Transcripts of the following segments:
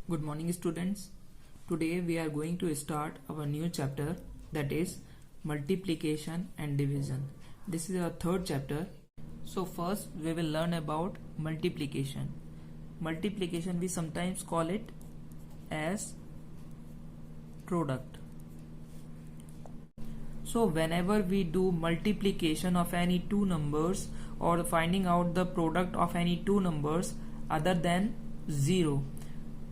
Good morning students. Today we are going to start our new chapter, that is multiplication and division. This is our third chapter. So first we will learn about multiplication. Multiplication we sometimes call it as product. So whenever we do multiplication of any two numbers or finding out the product of any two numbers other than 0,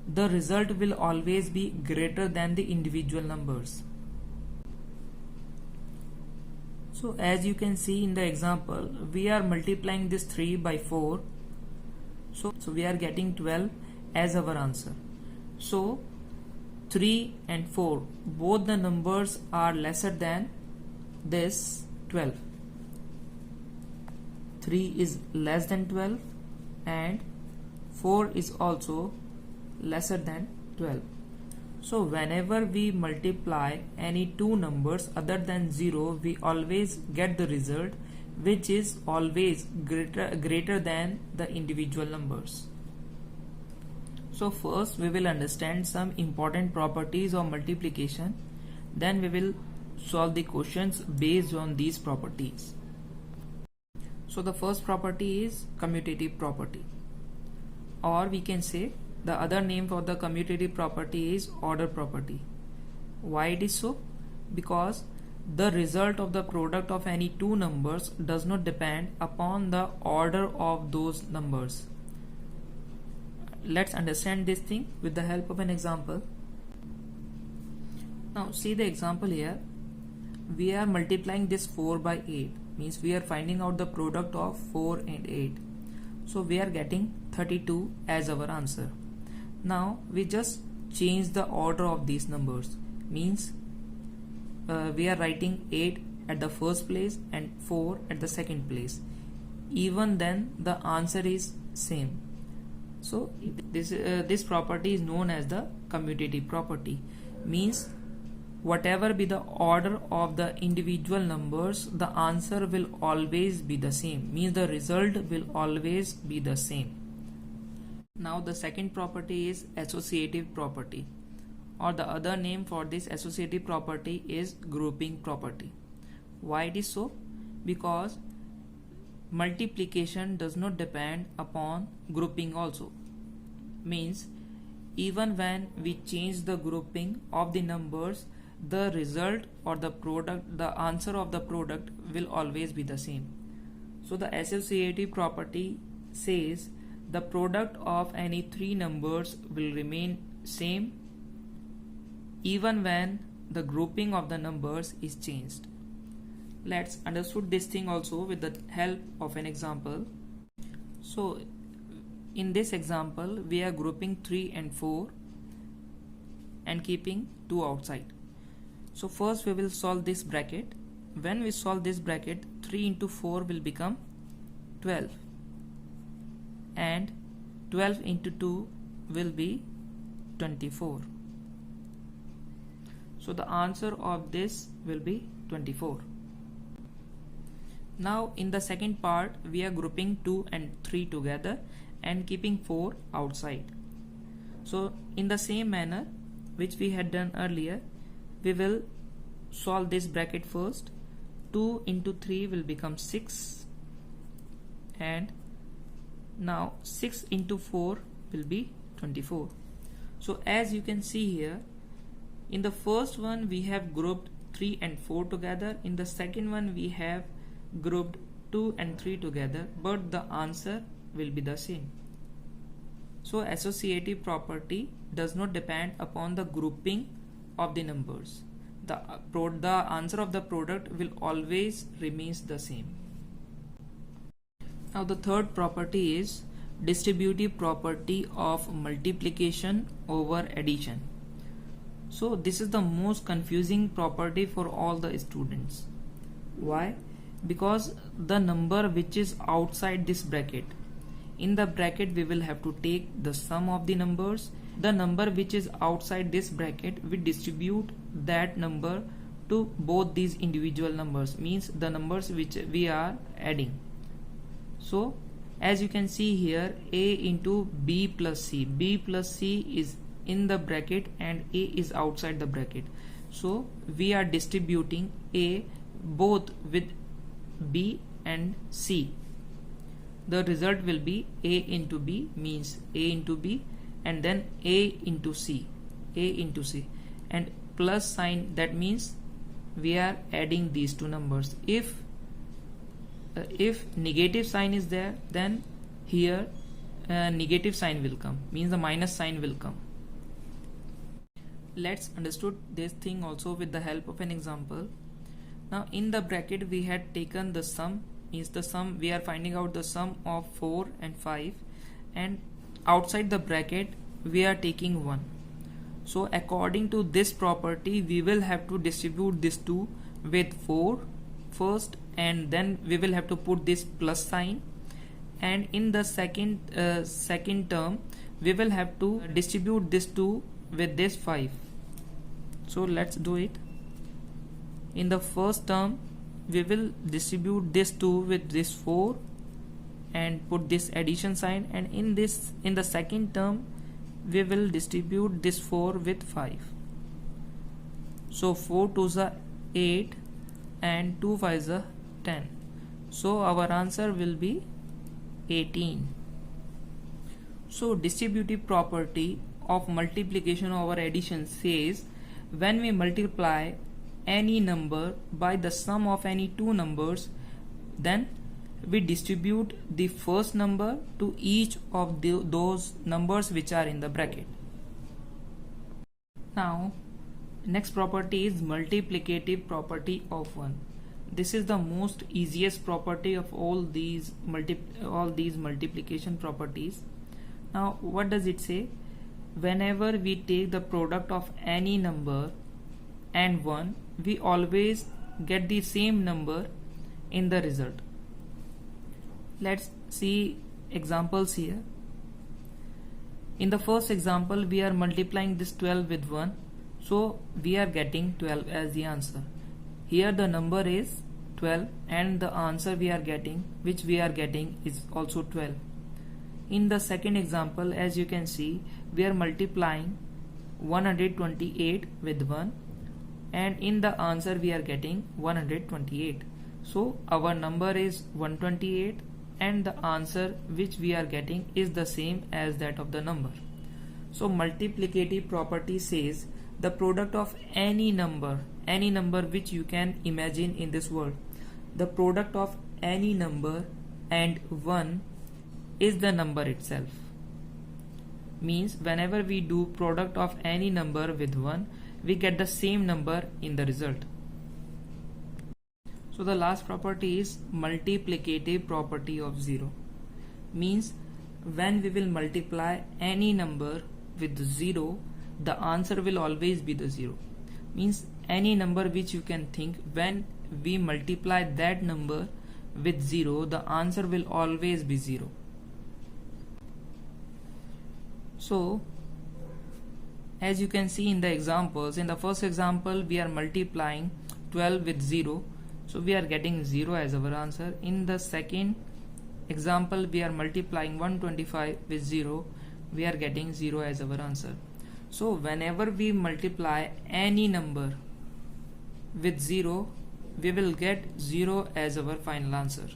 the result will always be greater than the individual numbers. So as you can see in the example, we are multiplying this 3 by 4. So we are getting 12 as our answer. So 3 and 4, both the numbers are lesser than this 12. 3 is less than 12 and 4 is also lesser than 12. So whenever we multiply any two numbers other than 0, we always get the result which is always greater than the individual numbers. So first we will understand some important properties of multiplication, then we will solve the questions based on these properties. So the first property is commutative property, or we can say the other name for the commutative property is order property. Why it is so? Because the result of the product of any two numbers does not depend upon the order of those numbers. Let's understand this thing with the help of an example. Now see the example here. We are multiplying this 4 by 8, means we are finding out the product of 4 and 8. So we are getting 32 as our answer. Now we just change the order of these numbers, means we are writing 8 at the first place and 4 at the second place. Even then the answer is same. So this property is known as the commutative property, means whatever be the order of the individual numbers, the answer will always be the same, means the result will always be the same. Now the second property is associative property, or the other name for this associative property is grouping property. Why it is so? Because multiplication does not depend upon grouping also, means even when we change the grouping of the numbers, the result or the product, the answer of the product will always be the same. So the associative property says the product of any three numbers will remain same even when the grouping of the numbers is changed. Let's understand this thing also with the help of an example. So in this example we are grouping 3 and 4 and keeping 2 outside. So first we will solve this bracket. When we solve this bracket, 3 into 4 will become 12 and 12 into 2 will be 24. So the answer of this will be 24. Now in the second part we are grouping 2 and 3 together and keeping 4 outside. So in the same manner which we had done earlier, we will solve this bracket first. 2 into 3 will become 6 and now 6 into 4 will be 24. So as you can see here, in the first one we have grouped 3 and 4 together, in the second one we have grouped 2 and 3 together, but the answer will be the same. So associative property does not depend upon the grouping of the numbers. The answer of the product will always remains the same. Now the third property is distributive property of multiplication over addition. So this is the most confusing property for all the students. Why? Because the number which is outside this bracket, in the bracket we will have to take the sum of the numbers. The number which is outside this bracket, we distribute that number to both these individual numbers, means the numbers which we are adding. So as you can see here, a into b plus c is in the bracket and A is outside the bracket. So we are distributing A both with B and C. The result will be A into B, means A into B, and then A into C, A into C, and plus sign, that means we are adding these two numbers. If negative sign is there, then here negative sign will come, means the minus sign will come. Let's understood this thing also with the help of an example. Now in the bracket we had taken the sum, means the sum, we are finding out the sum of 4 and 5, and outside the bracket we are taking 1. So according to this property we will have to distribute this 2 with 4 first, and then we will have to put this plus sign, and in the second term we will have to distribute this 2 with this 5. So let's do it. In the first term we will distribute this 2 with this 4 and put this addition sign, and in the second term we will distribute this 4 with 5. So 4 2s are 8 and 2 5s are 10. So our answer will be 18. So distributive property of multiplication over addition says when we multiply any number by the sum of any two numbers, then we distribute the first number to each of those numbers which are in the bracket. Now next property is multiplicative property of 1. This is the most easiest property of all these multiplication properties. Now what does it say? Whenever we take the product of any number and 1, we always get the same number in the result. Let's see examples here. In the first example we are multiplying this 12 with 1, so we are getting 12 as the answer. Here the number is 12 and the answer we are getting, which we are getting, is also 12. In the second example, as you can see, we are multiplying 128 with 1, and in the answer we are getting 128. So our number is 128 and the answer which we are getting is the same as that of the number. So multiplicative property says the product of any number which you can imagine in this world, the product of any number and 1 is the number itself. Means whenever we do product of any number with 1, we get the same number in the result. So the last property is multiplicative property of 0. Means when we will multiply any number with 0, the answer will always be the 0. Means any number which you can think, when we multiply that number with 0, the answer will always be 0. So as you can see in the examples, in the first example we are multiplying 12 with 0, so we are getting 0 as our answer. In the second example we are multiplying 125 with 0, we are getting 0 as our answer. So whenever we multiply any number with 0, we will get 0 as our final answer.